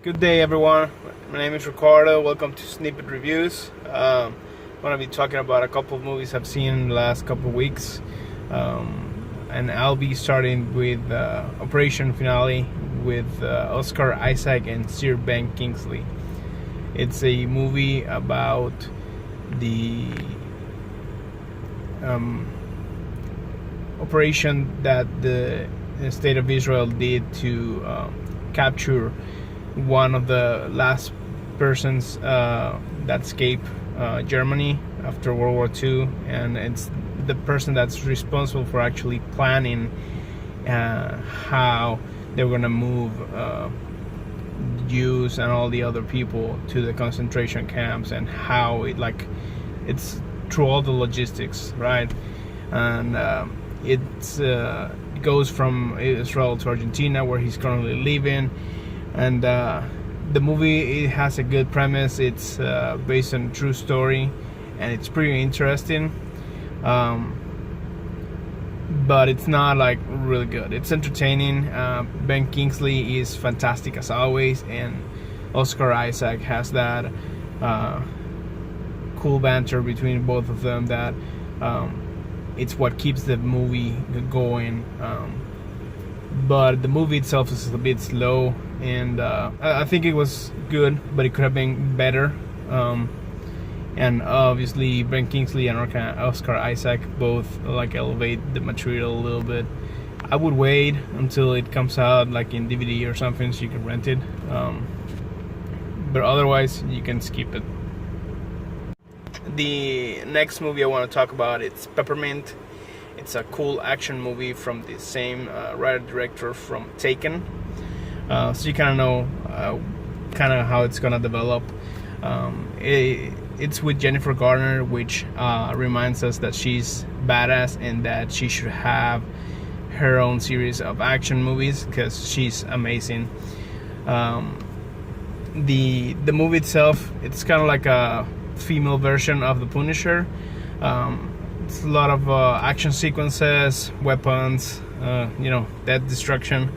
Good day, everyone. My name is Ricardo. Welcome to Snippet Reviews. I'm going to be talking about a couple of movies I've seen in the last couple of weeks. And I'll be starting with Operation Finale with Oscar Isaac and Sir Ben Kingsley. It's a movie about the operation that the state of Israel did to capture one of the last persons that escaped Germany after World War II, and it's the person that's responsible for actually planning how they were gonna move Jews and all the other people to the concentration camps, and how it's through all the logistics, right? And it goes from Israel to Argentina, where he's currently living. And the movie, it has a good premise. It's based on a true story, and it's pretty interesting. But it's not like really good. It's entertaining. Ben Kingsley is fantastic as always, and Oscar Isaac has that cool banter between both of them that it's what keeps the movie going. But the movie itself is a bit slow, and I think it was good, but it could have been better. And obviously Ben Kingsley and Oscar Isaac both elevate the material a little bit. I would wait until it comes out like in DVD or something so you can rent it, but otherwise you can skip it. The next movie I want to talk about, it's Peppermint. It's a cool action movie from the same writer-director from Taken. So you kind of know how it's gonna develop. It's with Jennifer Gardner, which reminds us that she's badass and that she should have her own series of action movies because she's amazing. The movie itself, it's kind of like a female version of The Punisher. It's a lot of action sequences, weapons, death, destruction.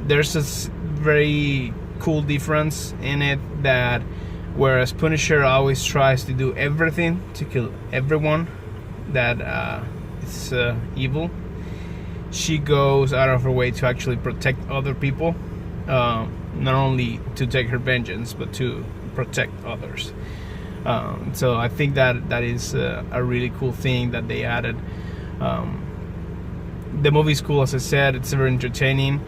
There's this very cool difference in it that whereas Punisher always tries to do everything to kill everyone that is evil, she goes out of her way to actually protect other people, not only to take her vengeance but to protect others. So I think that is a really cool thing that they added. The movie's cool, as I said. It's very entertaining.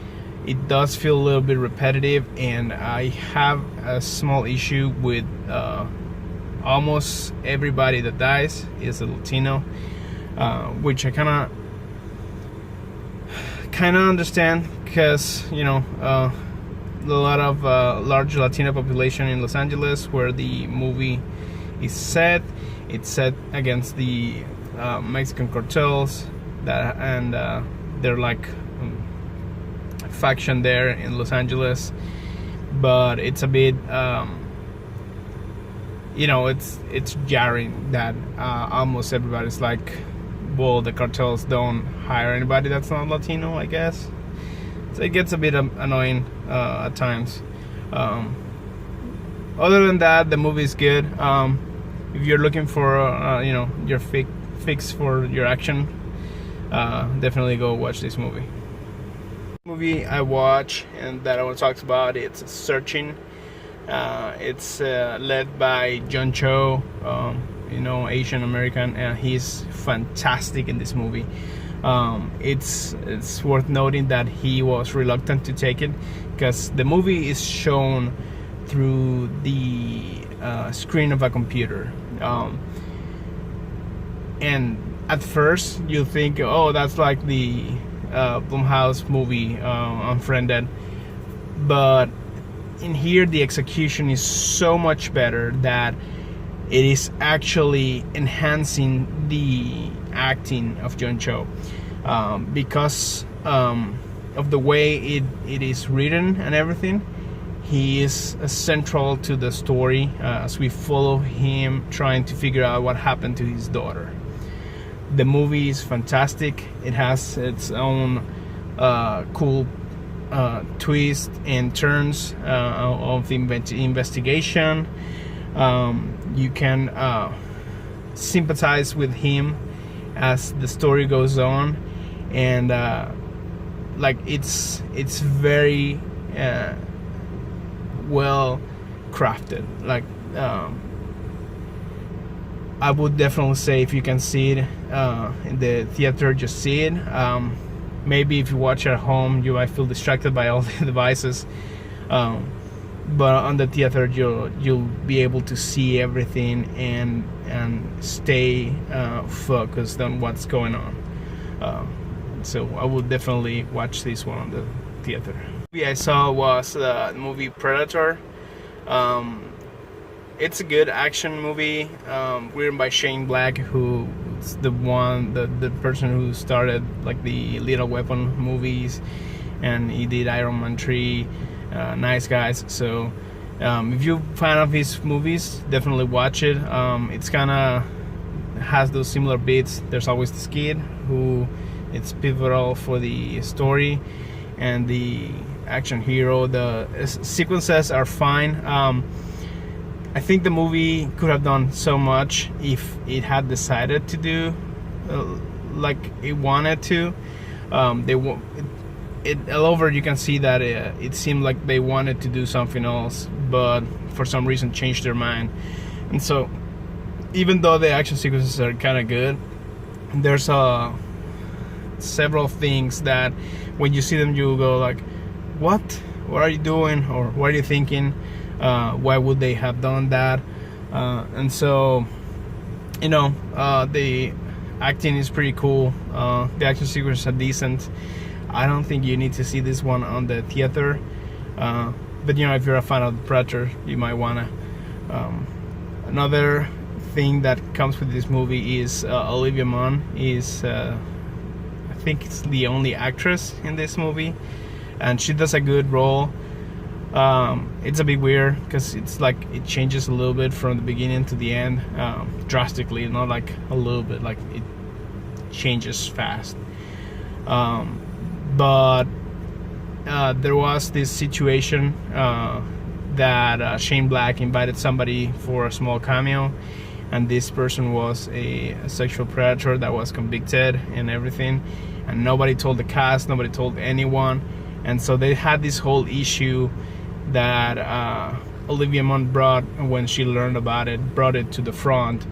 It does feel a little bit repetitive, and I have a small issue with almost everybody that dies is a Latino, which I kind of understand because a lot of large Latino population in Los Angeles, where the movie is set. It's set against the Mexican cartels and they're like faction there in Los Angeles, but it's a bit it's jarring that almost everybody's like, well, the cartels don't hire anybody that's not Latino, I guess. So it gets a bit annoying at times. Other than that, the movie is good. If you're looking for your fix for your action, definitely go watch this movie. Movie I watch and that I want to talk about, it's Searching. It's led by John Cho, Asian American, and he's fantastic in this movie. It's worth noting that he was reluctant to take it because the movie is shown through the screen of a computer, and at first you think, oh, that's like the Blumhouse movie Unfriended, but in here the execution is so much better that it is actually enhancing the acting of John Cho, because of the way it is written and everything. He is central to the story as we follow him trying to figure out what happened to his daughter. The movie is fantastic. It has its own cool twists and turns of the investigation. You can sympathize with him as the story goes on, and like it's very well crafted. Like I would definitely say, if you can see it in the theater, just see it. Maybe if you watch at home, you might feel distracted by all the devices, but on the theater you'll be able to see everything and stay focused on what's going on. So I would definitely watch this one on the theater. The movie I saw was the movie Predator. It's a good action movie, written by Shane Black, who's the person who started like the Lethal Weapon movies, and he did Iron Man 3, Nice Guys. So if you're a fan of his movies, definitely watch it. It's kind of has those similar beats. There's always this kid who it's pivotal for the story, and the action hero. The sequences are fine. I think the movie could have done so much if it had decided to do like it wanted to. All over you can see that it seemed like they wanted to do something else, but for some reason changed their mind. And so, even though the action sequences are kind of good, there's several things that when you see them you go like, what are you doing, or what are you thinking? Why would they have done that? And so, the acting is pretty cool. The action sequences are decent. I don't think you need to see this one on the theater, but if you're a fan of the Predator, you might wanna. Another thing that comes with this movie is Olivia Munn is I think it's the only actress in this movie, and she does a good role. It's a bit weird because it's like it changes a little bit from the beginning to the end, drastically, not like a little bit, like it changes fast. But there was this situation that Shane Black invited somebody for a small cameo, and this person was a sexual predator that was convicted and everything, and nobody told the cast, nobody told anyone. And so they had this whole issue that Olivia Munn brought, when she learned about it, brought it to the front,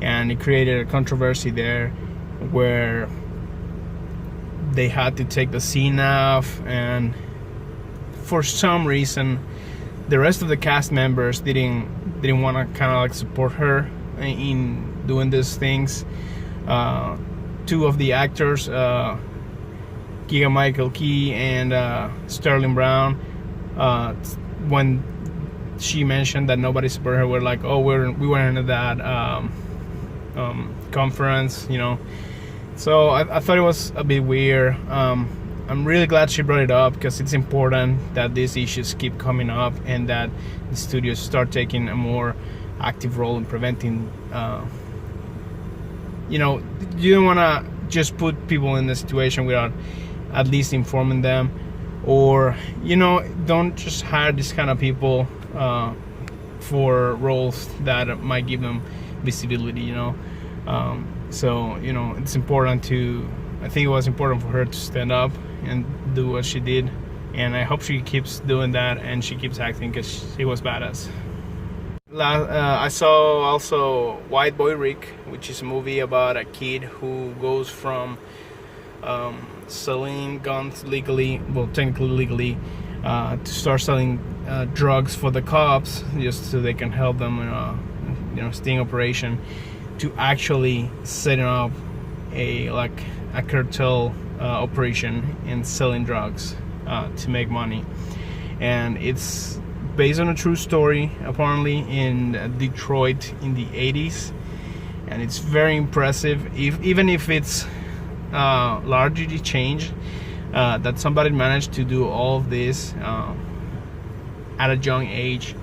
and it created a controversy there where they had to take the scene off, and for some reason the rest of the cast members didn't want to kind of like support her in doing these things. Two of the actors, Keegan-Michael Key and Sterling Brown, when she mentioned that nobody supported her, we're like, oh, we weren't at that conference, So I thought it was a bit weird. I'm really glad she brought it up, because it's important that these issues keep coming up and that the studios start taking a more active role in preventing. You don't want to just put people in the situation without at least informing them, or don't just hire these kind of people for roles that might give them visibility. So it's important I think it was important for her to stand up and do what she did, and I hope she keeps doing that and she keeps acting, because she was badass. I saw also White Boy Rick, which is a movie about a kid who goes from selling guns legally, well, technically legally, to start selling drugs for the cops, just so they can help them in a sting operation, to actually setting up a cartel operation and selling drugs to make money. And it's based on a true story, apparently, in Detroit in the 80s, and it's very impressive, even if it's largely changed, that somebody managed to do all of this at a young age.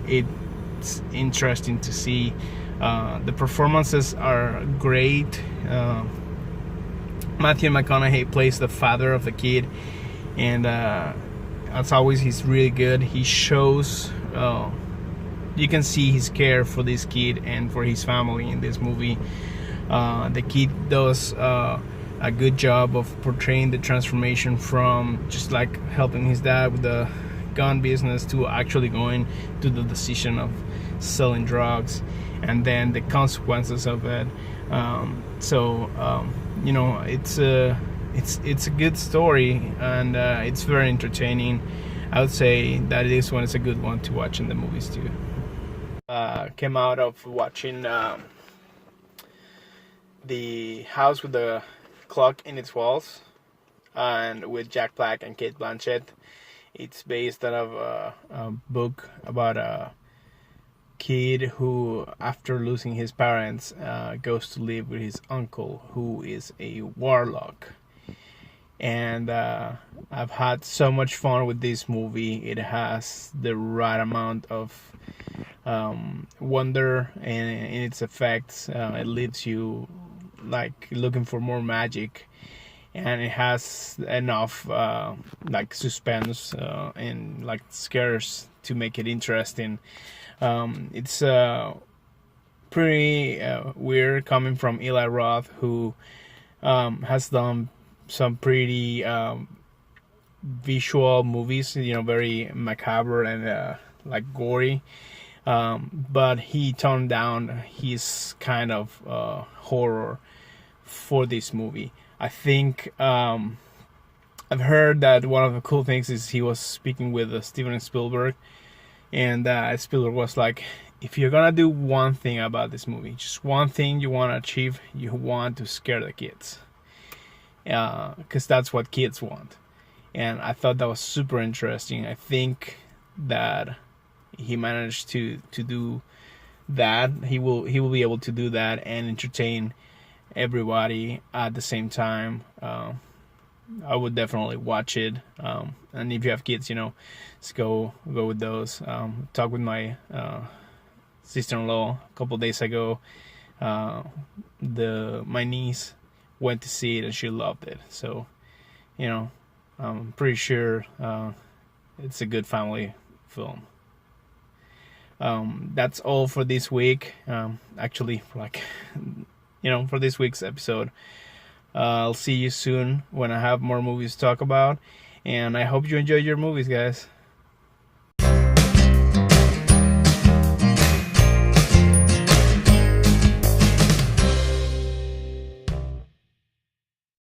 It's interesting to see. The performances are great. Mathew Mcconnaughey plays the father of the kid, and as always, he's really good. He shows, you can see his care for this kid and for his family in this movie. The kid does a good job of portraying the transformation from just like helping his dad with the gun business to actually going to the decision of selling drugs, and then the consequences of it. You know, it's a good story, and it's very entertaining. I would say that this one is a good one to watch in the movies too. Came out of watching The House with the Clock in Its Walls, and with Jack Black and Cate Blanchet. It's based out of a book about a kid who, after losing his parents, goes to live with his uncle, who is a warlock. And I've had so much fun with this movie. It has the right amount of wonder in its effects. It leaves you like looking for more magic, and it has enough like suspense and like scares to make it interesting. It's pretty weird coming from Eli Roth, who has done some pretty visual movies, you know, very macabre and like gory, but he toned down his kind of horror for this movie. I think I've heard that one of the cool things is he was speaking with Steven Spielberg, and Spielberg was like, if you're gonna do one thing about this movie, just one thing you want to achieve, you want to scare the kids, because that's what kids want. And I thought that was super interesting. I think that he managed to do that. He will be able to do that and entertain everybody at the same time. I would definitely watch it. And if you have kids, you know, let's go with those. Talked with my sister-in-law a couple of days ago. My niece went to see it and she loved it. So, you know, I'm pretty sure it's a good family film. That's all for this week. Actually, like, you know, for this week's episode. I'll see you soon when I have more movies to talk about, and I hope you enjoy your movies, guys.